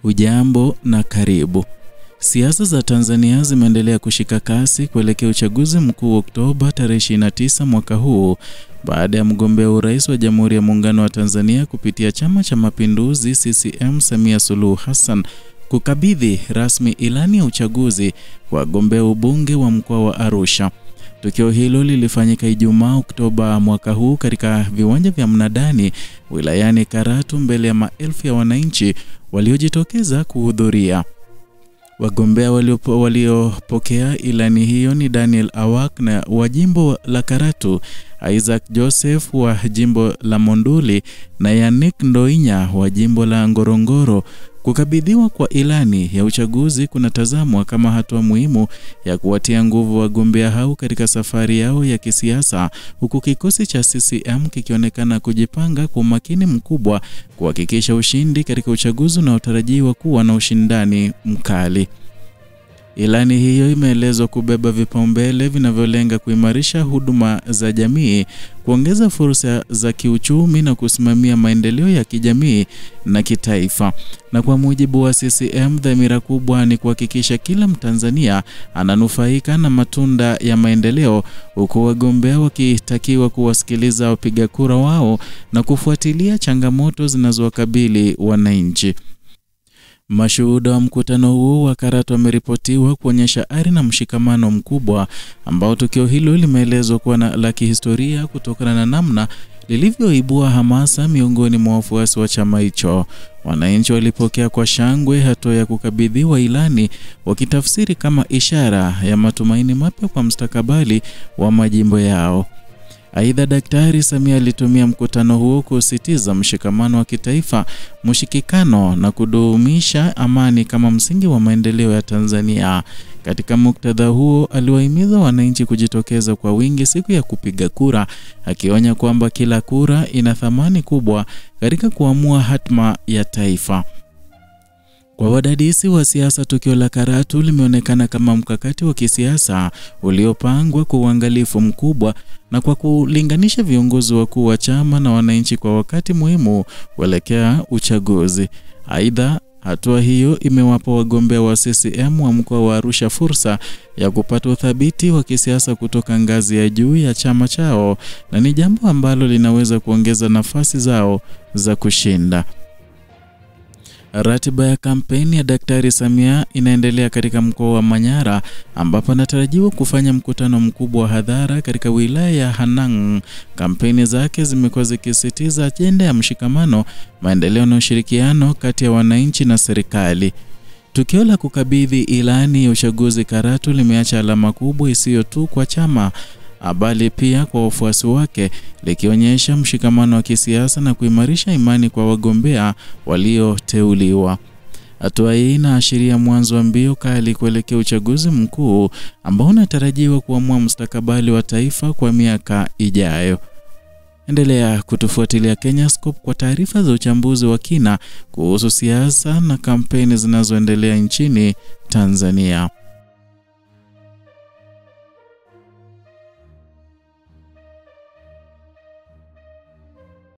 Hujambo na karibu. Siasa za Tanzania zimeendelea kushika kasi kuelekea uchaguzi mkuu Oktoba tarehe 29 mwaka huu baada ya mgombea urais wa Jamhuri ya Muungano wa Tanzania kupitia Chama cha Mapinduzi CCM Samia Suluhu Hassan kukabidhi rasmi ilani ya uchaguzi kwa wagombea ubunge wa mkoa wa Arusha. Tukio hilo lilifanyika Ijumaa Oktoba mwaka huu katika viwanja vya Mnadani wilayani Karatu mbele ya maelfu ya wananchi waliojitokeza kuhudhuria. Wagombea waliopokea ilani hiyo ni Daniel Awak wa jimbo la Karatu, Isaac Joseph wa jimbo la Monduli na Yannick Ndoinya wa jimbo la Ngorongoro. Kukabidhiwa kwa ilani ya uchaguzi kunatazamwa kama hatua muhimu ya kuwatia nguvu wagombea hao katika safari yao ya kisiasa, huku kikosi cha CCM kikionekana kujipanga kwa umakini mkubwa kuhakikisha ushindi katika uchaguzi unaotarajiwa kuwa na ushindani mkali. Ilani hiyo imeelezwa kubeba vipaumbele vinavyolenga kuimarisha huduma za jamii, kuongeza fursa za kiuchumi na kusimamia maendeleo ya kijamii na kitaifa. Na kwa mujibu wa CCM, dhamira kubwa ni kuhakikisha kila Mtanzania ananufaika na matunda ya maendeleo, huku wagombea wakitakiwa kuwasikiliza wapiga kura wao na kufuatilia changamoto zinazowakabili wananchi. Mashuhuda wa mkutano huo wa Karatu wameripotiwa kuonyesha ari na mshikamano mkubwa, ambao tukio hilo limeelezwa kuwa la kihistoria kutokana na namna lilivyoibua hamasa miongoni mwa wafuasi wa chama hicho. Wananchi walipokea kwa shangwe hatua ya kukabidhiwa ilani, wakitafsiri kama ishara ya matumaini mapya kwa mustakabali wa majimbo yao. Aidha, Daktari Samia alitumia mkutano huo kusisitiza mshikamano wa kitaifa, mshikikano na kudumisha amani kama msingi wa maendeleo ya Tanzania. Katika muktadha huo, aliwahimiza wananchi kujitokeza kwa wingi siku ya kupiga kura, akionya kwamba kila kura ina thamani kubwa katika kuamua hatma ya taifa. Kwa wadadisi wa siasa, tukio la Karatu limeonekana kama mkakati wa kisiasa uliopangwa kwa uangalifu mkubwa na kwa kulinganisha viongozi wakuu wa chama na wananchi kwa wakati muhimu kuelekea uchaguzi. Aidha, hatua hiyo imewapa wagombea wa CCM wa mkoa wa Arusha fursa ya kupata uthabiti wa kisiasa kutoka ngazi ya juu ya chama chao, na ni jambo ambalo linaweza kuongeza nafasi zao za kushinda. Ratiba ya kampeni ya Daktari Samia inaendelea katika mkoa wa Manyara, ambapo anatarajiwa kufanya mkutano mkubwa wa hadhara katika wilaya ya Hanang. Kampeni zake zimekuwa zikisisitiza ajenda ya mshikamano, maendeleo na ushirikiano kati ya wananchi na serikali. Tukio la kukabidhi ilani ya uchaguzi Karatu limeacha alama kubwa isiyo tu kwa chama bali pia kwa wafuasi wake, likionyesha mshikamano wa kisiasa na kuimarisha imani kwa wagombea walioteuliwa. Hatua hii inaashiria mwanzo wa mbio kali kuelekea uchaguzi mkuu ambao unatarajiwa kuamua mustakabali wa taifa kwa miaka ijayo. Endelea kutufuatilia Kenyascope kwa taarifa za uchambuzi wa kina kuhusu siasa na kampeni zinazoendelea nchini Tanzania.